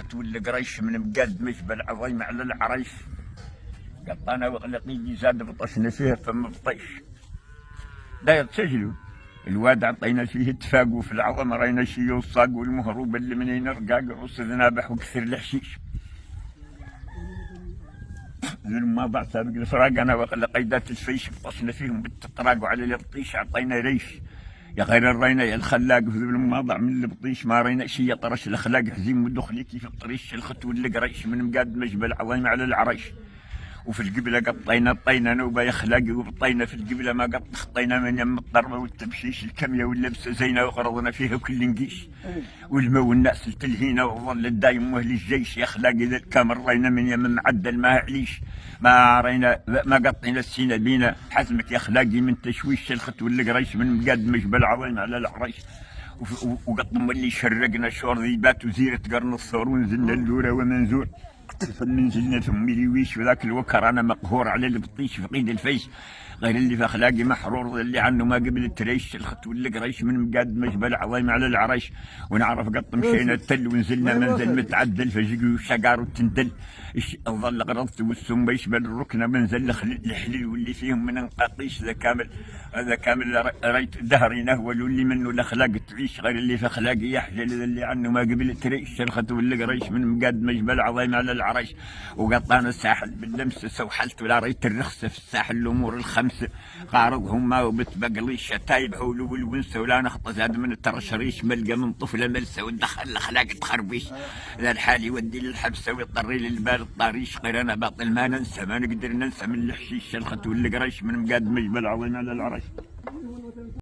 الخت والقريش من مقاد مجبل عظيم على العريش. قطانا وغلقي زاد بطشنا فيه فما بطيش. داير تسجلوا الواد عطينا فيه اتفاق وفي العظم رينا شي وصاق والمهروب اللي منين رقاق عص ذنابح وكثر الحشيش. ما ضاع سابق الفراق انا وقيدات الفيش بطشنا فيهم بالتطراق وعلى البطيش عطينا ريش. يا غير الرينا يا الخلاق في ما ضاع من البطيش ما رينا شي يا طرش الاخلاق حزين ودخلي كيف الطريش الخت والقريش من مقاد مجبل عظيم على العريش. وفي القبله قطينا نوبه يا خلاقي وبطينا في القبله ما قط خطينا من يم الضربه والتبشيش الكميه واللبسه زينه وقرضنا فيها كل نقيش. والماء والناس التلهينا وظل الدايم واهل الجيش يا خلاقي ذا الكامر رينا من يم معدل ما عليش. ما رينا ما قطينا السينا بينا حزمك يا خلاقي من تشويش الخت والقريش من مقاد مجبل عظيم على العريش. وقطم اللي شرقنا شور ذيبات وزيرة قرن الثور ونزلنا اللورة ومنزور فننزلنا ثم لويش وذاك الوكر انا مقهور على البطيش في قيد الفيش. غير اللي في اخلاقي محرور اللي عنه ما قبل التريش الخت والقريش من مقاد مجبل عظيم على العريش. ونعرف قط مشينا التل ونزلنا منزل متعدل فجقي والشقار والتندل. ظل غرضت والسم يشبل الركنه منزل الحليل واللي فيهم من انقاطيش هذا كامل ريت دهري نهول واللي منه الاخلاق تعيش. غير اللي في اخلاقي يحجل اللي عنه ما قبل التريش الخت والقريش من مقاد مجبل عظيم على العريش. وقطانا الساحل باللمس سوحلت ولا ريت الرخصه في الساحل الامور الخمسه قارضهم ما وبتبقليش شتايب حولو والونسه ولا نخطى زاد من الترشريش ملقى من طفله ملسه ودخل الاخلاق تخربيش. ذا الحال يودي للحبسه ويضطري للبال الطريش. غير انا باطل ما ننسى ما نقدر ننسى من الحشيش الخت والقريش من مقاد مجبل عظيم على العريش.